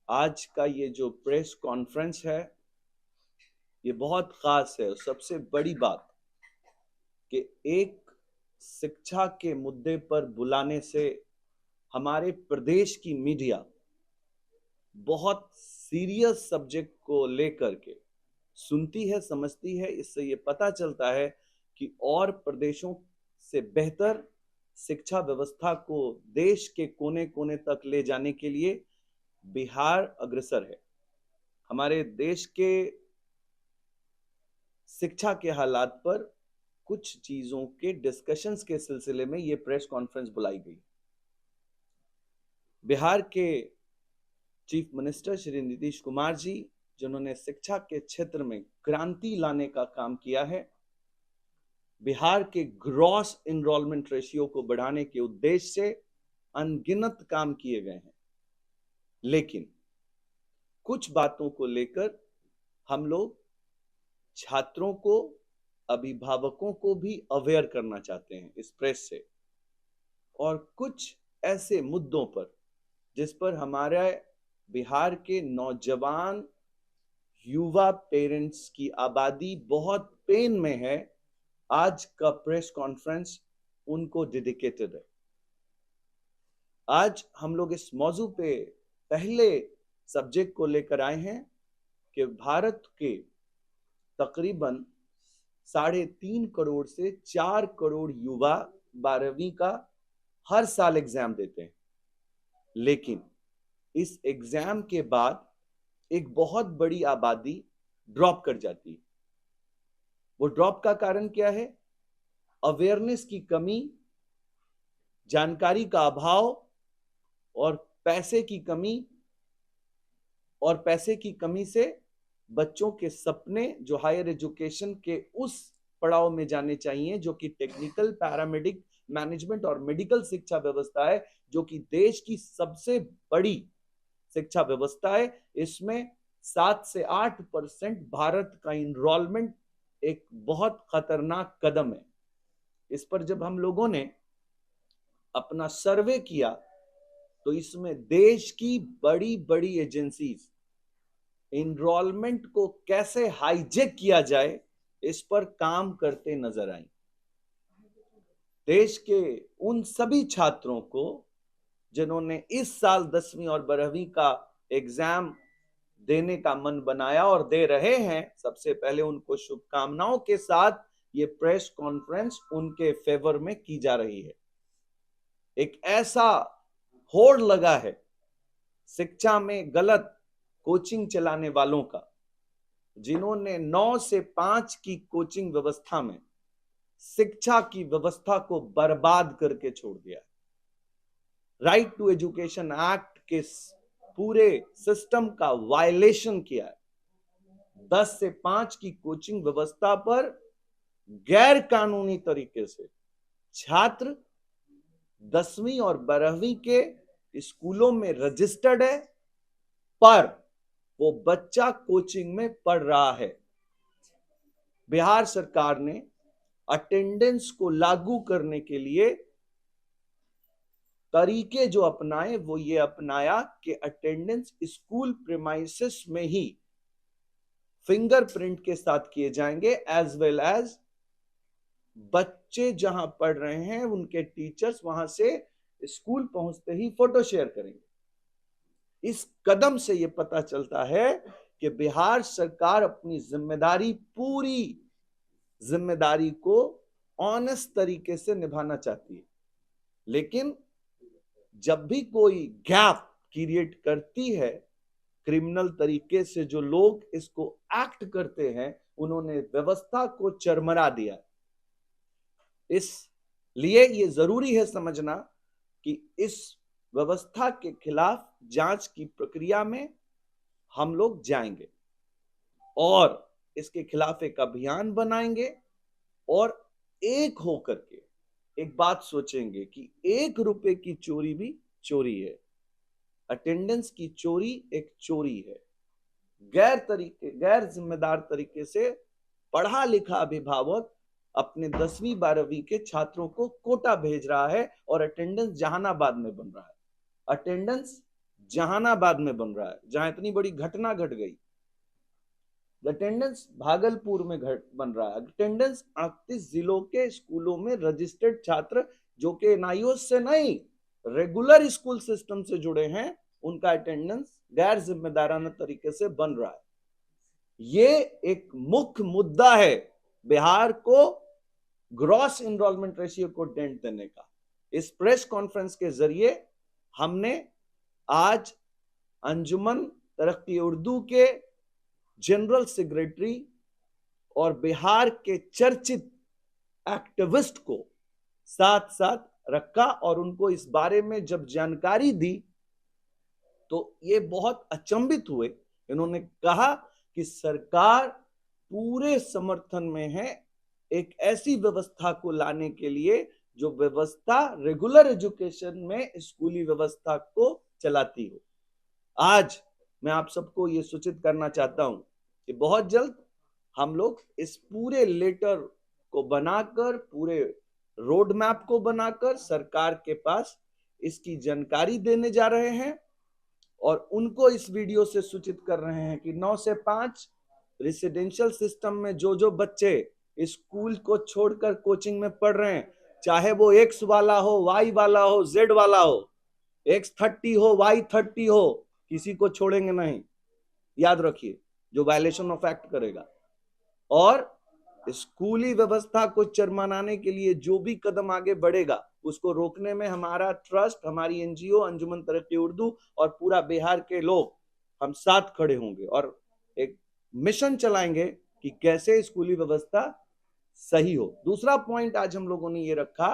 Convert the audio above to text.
आज का ये जो प्रेस कॉन्फ्रेंस है ये बहुत खास है। सबसे बड़ी बात कि एक शिक्षा के मुद्दे पर बुलाने से हमारे प्रदेश की मीडिया बहुत सीरियस सब्जेक्ट को लेकर के सुनती है, समझती है। इससे ये पता चलता है कि और प्रदेशों से बेहतर शिक्षा व्यवस्था को देश के कोने कोने तक ले जाने के लिए बिहार अग्रसर है। हमारे देश के शिक्षा के हालात पर कुछ चीजों के डिस्कशंस के सिलसिले में ये प्रेस कॉन्फ्रेंस बुलाई गई। बिहार के चीफ मिनिस्टर श्री नीतीश कुमार जी, जिन्होंने शिक्षा के क्षेत्र में क्रांति लाने का काम किया है, बिहार के ग्रॉस एनरोलमेंट रेशियो को बढ़ाने के उद्देश्य से अनगिनत काम किए गए हैं। लेकिन कुछ बातों को लेकर हम लोग छात्रों को, अभिभावकों को भी अवेयर करना चाहते हैं इस प्रेस से, और कुछ ऐसे मुद्दों पर जिस पर हमारे बिहार के नौजवान युवा पेरेंट्स की आबादी बहुत पेन में है। आज का प्रेस कॉन्फ्रेंस उनको डेडिकेटेड है। आज हम लोग इस मौजू पे पहले सब्जेक्ट को लेकर आए हैं कि भारत के तकरीबन 3.5 करोड़ से 4 करोड़ युवा 12वीं का हर साल एग्जाम देते हैं, लेकिन इस एग्जाम के बाद एक बहुत बड़ी आबादी ड्रॉप कर जाती है। वो ड्रॉप का कारण क्या है? अवेयरनेस की कमी, जानकारी का अभाव और पैसे की कमी। और पैसे की कमी से बच्चों के सपने जो हायर एजुकेशन के उस पड़ाव में जाने चाहिए, जो कि टेक्निकल, पैरामेडिक, मैनेजमेंट और मेडिकल शिक्षा व्यवस्था है, जो कि देश की सबसे बड़ी शिक्षा व्यवस्था है, इसमें 7 से 8% भारत का इनरोलमेंट एक बहुत खतरनाक कदम है। इस पर जब हम लोगों ने अपना सर्वे किया तो इसमें देश की बड़ी बड़ी एजेंसीज इनरोलमेंट को कैसे हाईजेक किया जाए इस पर काम करते नजर आई। देश के उन सभी छात्रों को जिन्होंने इस साल 10वीं और 12वीं का एग्जाम देने का मन बनाया और दे रहे हैं, सबसे पहले उनको शुभकामनाओं के साथ ये प्रेस कॉन्फ्रेंस उनके फेवर में की जा रही है। एक ऐसा होड़ लगा है शिक्षा में गलत कोचिंग चलाने वालों का, जिन्होंने 9 से 5 की कोचिंग व्यवस्था में शिक्षा की व्यवस्था को बर्बाद करके छोड़ दिया। राइट टू एजुकेशन एक्ट के पूरे सिस्टम का वायलेशन किया है। 10 से 5 की कोचिंग व्यवस्था पर गैर कानूनी तरीके से छात्र 10वीं और 12वीं के स्कूलों में रजिस्टर्ड है, पर वो बच्चा कोचिंग में पढ़ रहा है। बिहार सरकार ने अटेंडेंस को लागू करने के लिए तरीके जो अपनाए वो ये अपनाया कि अटेंडेंस स्कूल प्रीमाइसेस में ही फिंगरप्रिंट के साथ किए जाएंगे, एज वेल एज बच्चे जहां पढ़ रहे हैं उनके टीचर्स वहां से स्कूल पहुंचते ही फोटो शेयर करेंगे। इस कदम से यह पता चलता है कि बिहार सरकार अपनी जिम्मेदारी, पूरी जिम्मेदारी को ऑनेस्ट तरीके से निभाना चाहती है, लेकिन जब भी कोई गैप क्रिएट करती है क्रिमिनल तरीके से, जो लोग इसको एक्ट करते हैं उन्होंने व्यवस्था को चरमरा दिया। इसलिए ये जरूरी है समझना कि इस व्यवस्था के खिलाफ जांच की प्रक्रिया में हम लोग जाएंगे और इसके खिलाफ एक अभियान बनाएंगे और एक होकर के एक बात सोचेंगे कि 1 रुपए की चोरी भी चोरी है, अटेंडेंस की चोरी एक चोरी है। गैर जिम्मेदार तरीके से पढ़ा लिखा अभिभावक अपने 10वीं 12वीं के छात्रों को कोटा भेज रहा है और अटेंडेंस जहानाबाद में बन रहा है। अटेंडेंस जहानाबाद में बन रहा है, जहां इतनी बड़ी घटना घट गई। अटेंडेंस भागलपुर में बन रहा है। अटेंडेंस 38 जिलों के स्कूलों में रजिस्टर्ड छात्र जो कि एनआईओएस से नहीं, रेगुलर स्कूल सिस्टम से जुड़े हैं, उनका अटेंडेंस गैर जिम्मेदाराना तरीके से बन रहा है। ये एक मुख्य मुद्दा है बिहार को ग्रॉस इनरोलमेंट रेशियो को डेंट देने का। इस प्रेस कॉन्फ्रेंस के जरिए हमने आज अंजुमन तरक्की उर्दू के जनरल सेक्रेटरी और बिहार के चर्चित एक्टिविस्ट को साथ साथ रखा और उनको इस बारे में जब जानकारी दी तो ये बहुत अचंभित हुए। इन्होंने कहा कि सरकार पूरे समर्थन में है एक ऐसी व्यवस्था को लाने के लिए जो व्यवस्था रेगुलर एजुकेशन में स्कूली व्यवस्था को चलाती हो। आज मैं आप सबको ये सूचित करना चाहता हूं कि बहुत जल्द हम लोग इस पूरे लेटर को बनाकर, पूरे रोड मैप को बनाकर सरकार के पास इसकी जानकारी देने जा रहे हैं और उनको इस वीडियो से सूचित कर रहे हैं कि 9 से 5 रेसिडेंशियल सिस्टम में जो जो बच्चे स्कूल को छोड़कर कोचिंग में पढ़ रहे हैं, चाहे वो एक्स वाला हो, वाई वाला हो, जेड वाला हो, X30 हो, Y30 हो, किसी को छोड़ेंगे नहीं, याद रखिए, जो वायलेशन ऑफ एक्ट करेगा। और स्कूली व्यवस्था को चरमराने के लिए जो भी कदम आगे बढ़ेगा उसको रोकने में हमारा ट्रस्ट, हमारी एनजीओ अंजुमन तरक्की उर्दू और पूरा बिहार के लोग हम साथ खड़े होंगे और एक मिशन चलाएंगे कि कैसे स्कूली व्यवस्था सही हो। दूसरा पॉइंट आज हम लोगों ने ये रखा